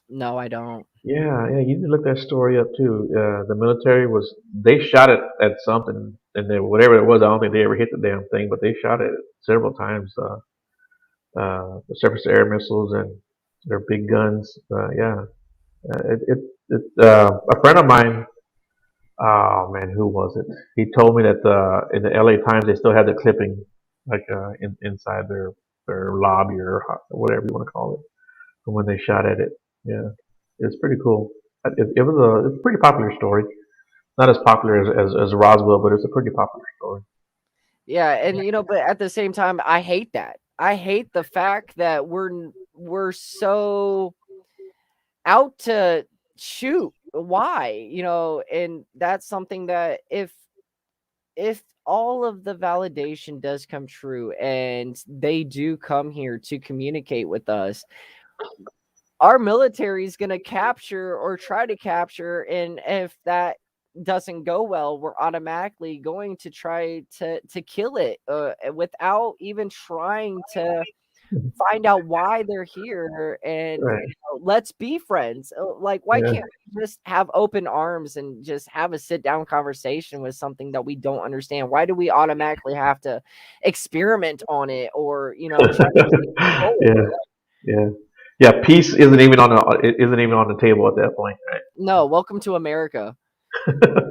No, I don't. Yeah, yeah. You need to look that story up too. The military they shot it at something, and then whatever it was, I don't think they ever hit the damn thing, but they shot it several times. The surface to air missiles and their big guns. Yeah, a friend of mine. Oh man, who was it? He told me that in the LA Times they still had the clipping, like inside their lobby or whatever you want to call it, from when they shot at it. Yeah, it's pretty cool. It's a pretty popular story. Not as popular as Roswell, but it's a pretty popular story. Yeah, and but at the same time, I hate that. I hate the fact that we're so out to shoot. Why? And that's something that if all of the validation does come true and they do come here to communicate with us, our military is going to capture or try to capture, and if that doesn't go well, we're automatically going to try to kill it without even trying to find out why they're here, and Right. let's be friends. Like, why Yeah. can't we just have open arms and just have a sit down conversation with something that we don't understand? Why do we automatically have to experiment on it or try to take control? Yeah. Yeah. Yeah. Peace isn't even on the table at that point. No, welcome to America. Right.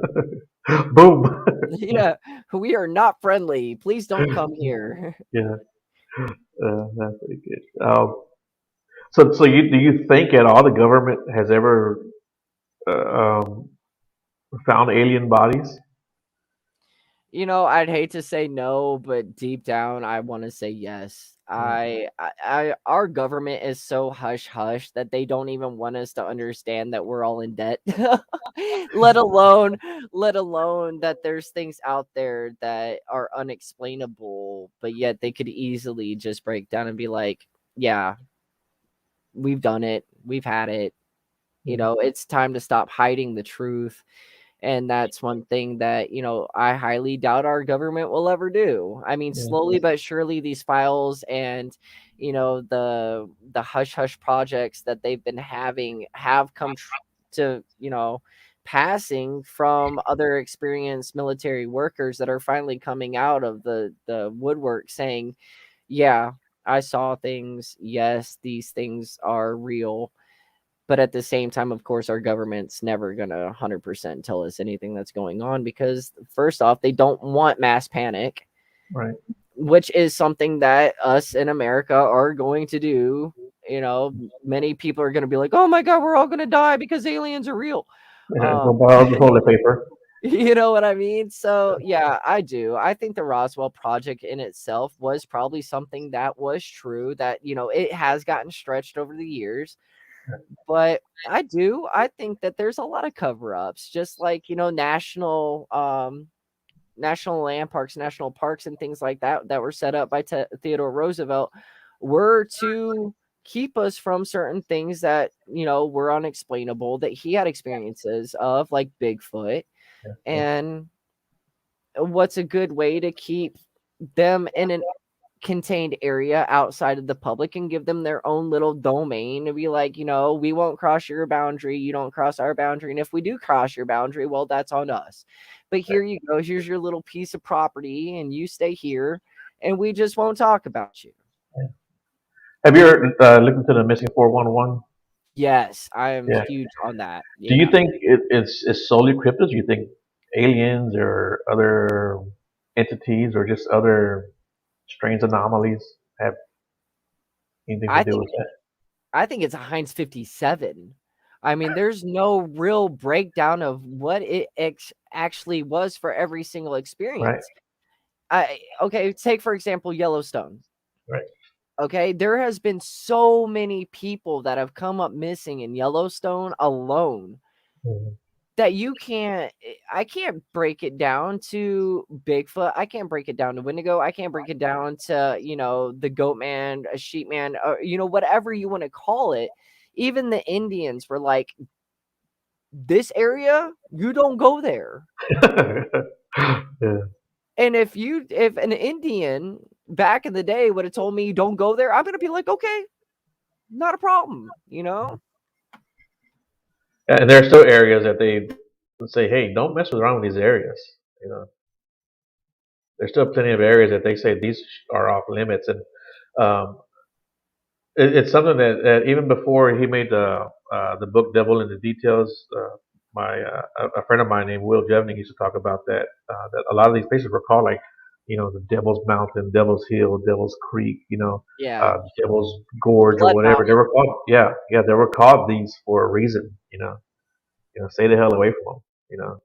Boom. Yeah, we are not friendly. Please don't come here. Yeah, that's pretty good. So do you think at all the government has ever um, found alien bodies? I'd hate to say no, but deep down, I want to say yes. Mm, Our government is so hush hush that they don't even want us to understand that we're all in debt. let alone, let alone that there's things out there that are unexplainable, but yet they could easily just break down and be like, "Yeah, we've done it. We've had it. mm, It's time to stop hiding the truth." And that's one thing that, I highly doubt our government will ever do. I mean, yeah, slowly but surely these files and, the hush hush projects that they've been having have come to, passing from other experienced military workers that are finally coming out of the woodwork saying, "Yeah, I saw things. Yes, these things are real." But at the same time, of course, our government's never going to 100% tell us anything that's going on because, first off, they don't want mass panic, right. which is something that us in America are going to do. Many people are going to be like, "Oh my God, we're all going to die because aliens are real." Yeah, go Um, buy all the toilet paper. you know what I mean? So, yeah, I do. I think the Roswell project in itself was probably something that was true, that, it has gotten stretched over the years. But I do. I think that there's a lot of cover-ups, just like, national land parks, national parks, and things like that that were set up by Theodore Roosevelt were to keep us from certain things that, were unexplainable that he had experiences of, like Bigfoot. Yeah, yeah. And what's a good way to keep them in an contained area outside of the public and give them their own little domain to be like, we won't cross your boundary, you don't cross our boundary, and if we do cross your boundary, well, that's on us. But here you go, here's your little piece of property and you stay here and we just won't talk about you. Have you ever looked into the missing 411? Yes, I am Yeah. huge on that. Do you Yeah. think it's solely cryptids? Do you think aliens or other entities or just other strange anomalies have anything to I do think with that? I think it's a Heinz 57. I mean, there's no real breakdown of what it actually was for every single Right. experience. Okay, take for example Yellowstone. Right. Okay, there has been so many people that have come up missing in Yellowstone alone Mhm. that I can't break it down to Bigfoot. I can't break it down to Wendigo. I can't break it down to, the goat man, a sheep man, or, whatever you want to call it. Even the Indians were like, this area, you don't go there. Yeah. And if an Indian back in the day would have told me don't go there, I'm gonna be like, okay, not a problem. And there are still areas that they say, hey, don't mess around with these areas. You know, there's still plenty of areas that they say these are off limits, and um, it's something that even before he made the book Devil in the Details, my a friend of mine named Will Jevning used to talk about that a lot of these places were called like the Devil's Mountain, Devil's Hill, Devil's Creek, Yeah. Devil's Gorge or Blood whatever. They Mountain. were called they were called these for a reason. Stay the hell away from them.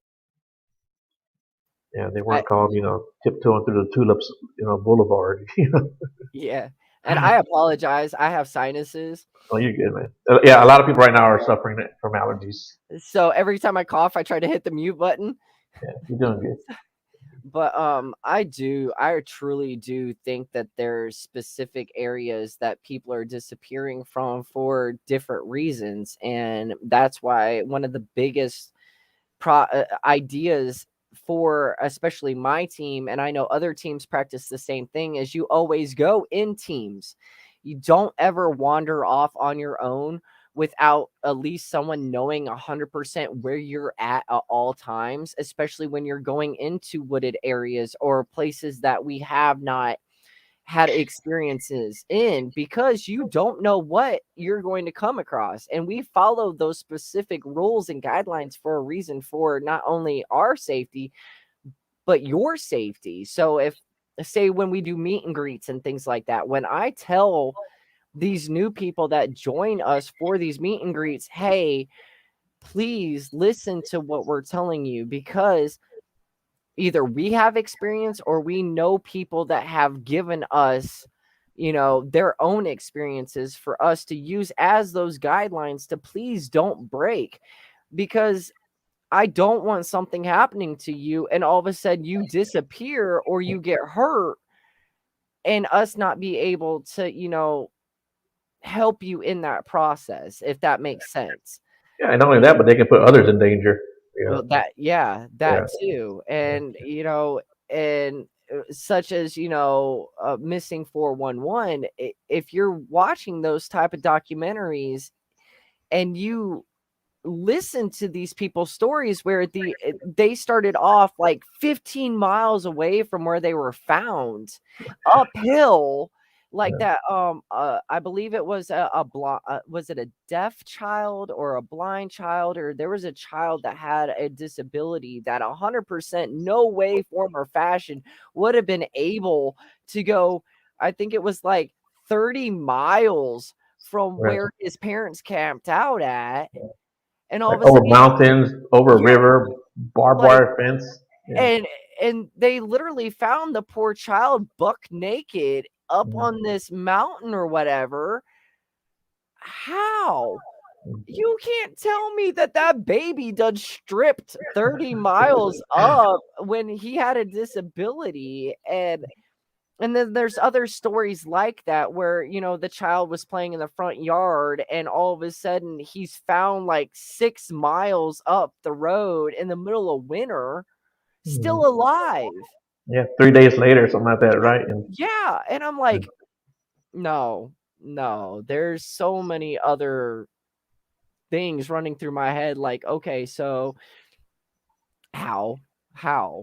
Yeah, they I weren't called tiptoeing through the tulips boulevard. Yeah. And I apologize. I have sinuses. Oh, you're good, man. Yeah, a lot of people right now are suffering from allergies. So every time I cough, I try to hit the mute button. Yeah, you're doing good. But I truly do think that there's specific areas that people are disappearing from for different reasons. And that's why one of the biggest ideas for especially my team, and I know other teams practice the same thing, is you always go in teams. You don't ever wander off on your own without at least someone knowing 100% where you're at all times, especially when you're going into wooded areas or places that we have not had experiences in, because you don't know what you're going to come across. And we follow those specific rules and guidelines for a reason, for not only our safety, but your safety. So if, say, when we do meet and greets and things like that, when I tell these new people that join us for these meet and greets, hey, please listen to what we're telling you, because either we have experience or we know people that have given us, their own experiences for us to use as those guidelines to please don't break. Because I don't want something happening to you and all of a sudden you disappear or you get hurt, and us not be able to, help you in that process, if that makes sense. Yeah, and not only that, but they can put others in danger. Yeah, Well, yeah, that too. And, and such as, missing 411, if you're watching those type of documentaries and you listen to these people's stories where they started off like 15 miles away from where they were found, uphill, like yeah. that. I believe it was was it a deaf child or a blind child, or there was a child that had a disability that 100% no way, form, or fashion would have been able to go. I think it was like 30 miles from Right. where his parents camped out at, and all Like of a over sudden, mountains, over a yeah, river, barbed like, wire fence. Yeah. and they literally found the poor child buck naked up Mm, on this mountain or whatever. How? mm, You can't tell me that that baby done stripped 30 miles up when he had a disability. And then there's other stories like that where, the child was playing in the front yard and all of a sudden he's found like 6 miles up the road in the middle of winter, mm. still alive. Yeah, 3 days later, something like that, right? And Yeah. And I'm mm, like, no, no, there's so many other things running through my head. Like, okay, so how? How?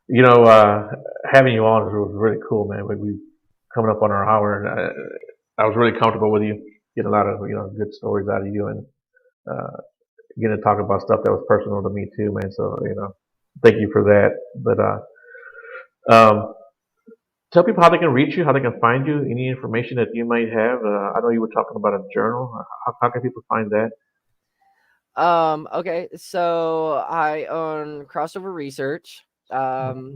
yeah, having you on was really cool, man. We coming up on our hour, and I was really comfortable with you. Getting a lot of good stories out of you, and uh, getting to talk about stuff that was personal to me too, man. So thank you for that. But um, tell people how they can reach you, how they can find you, any information that you might have. I know you were talking about a journal. How can people find that? Okay, so I own Crossover Research.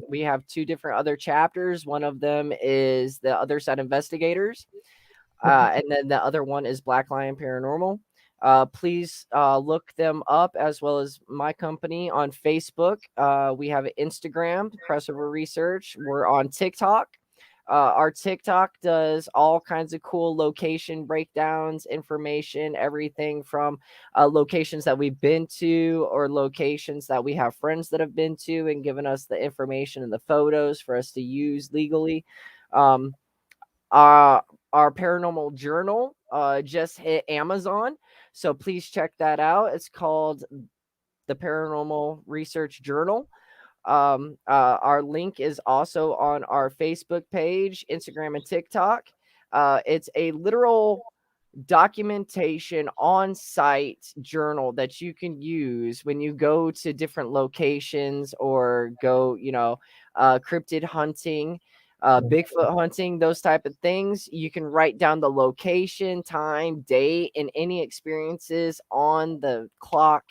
We have two different other chapters. One of them is the Other Side Investigators, and then the other one is Black Lion Paranormal. Please look them up, as well as my company, on Facebook. We have an Instagram, Crossover Research. We're on TikTok. Our TikTok does all kinds of cool location breakdowns, information, everything from locations that we've been to or locations that we have friends that have been to and given us the information and the photos for us to use legally. Um, uh, our Paranormal Journal just hit Amazon, so please check that out. It's called the Paranormal Research Journal. Our link is also on our Facebook page, Instagram, and TikTok. It's a literal documentation on site journal that you can use when you go to different locations or go, cryptid hunting, Bigfoot hunting, those type of things. You can write down the location, time, date, and any experiences on the clock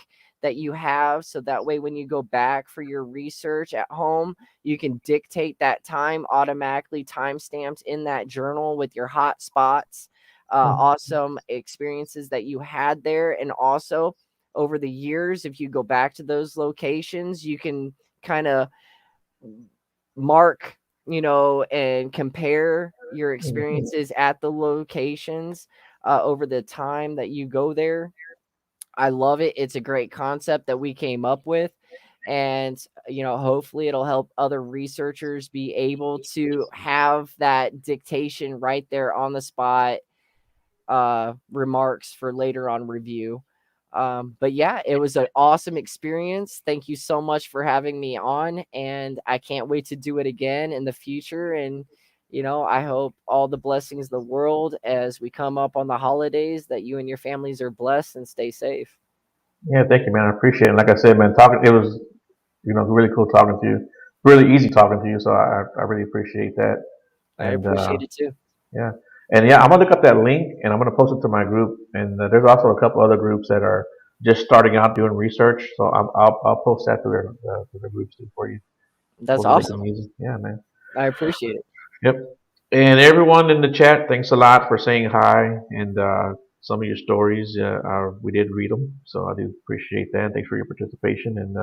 that you have, so that way when you go back for your research at home, you can dictate that time automatically, time stamped in that journal with your hot spots, awesome experiences that you had there. And also, over the years, if you go back to those locations, you can kind of mark, and compare your experiences at the locations over the time that you go there. I love it. It's a great concept that we came up with. And, hopefully it'll help other researchers be able to have that dictation right there on the spot, remarks for later on review. But yeah, it was an awesome experience. Thank you so much for having me on, and I can't wait to do it again in the future. And I hope all the blessings of the world as we come up on the holidays, that you and your families are blessed and stay safe. Yeah, thank you, man. I appreciate it. Like I said, man, talking it was really cool talking to you. Really easy talking to you, so I really appreciate that. I And appreciate it too. yeah, and yeah, I'm gonna look up that link and I'm gonna post it to my group. And there's also a couple other groups that are just starting out doing research, so I'll post that to the groups too for you, That's so they can awesome. use it. Yeah, man. I appreciate it. Yep. And everyone in the chat, thanks a lot for saying hi and some of your stories. We did read them, so I do appreciate that. Thanks for your participation, and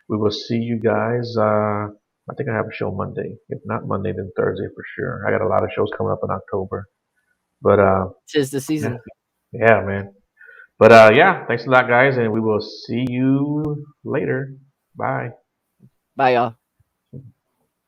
we will see you guys. I think I have a show Monday. If not Monday, then Thursday for sure. I got a lot of shows coming up in October. But 'Tis the yeah, season. yeah, man. But yeah, thanks a lot, guys, and we will see you later. Bye. Bye, y'all.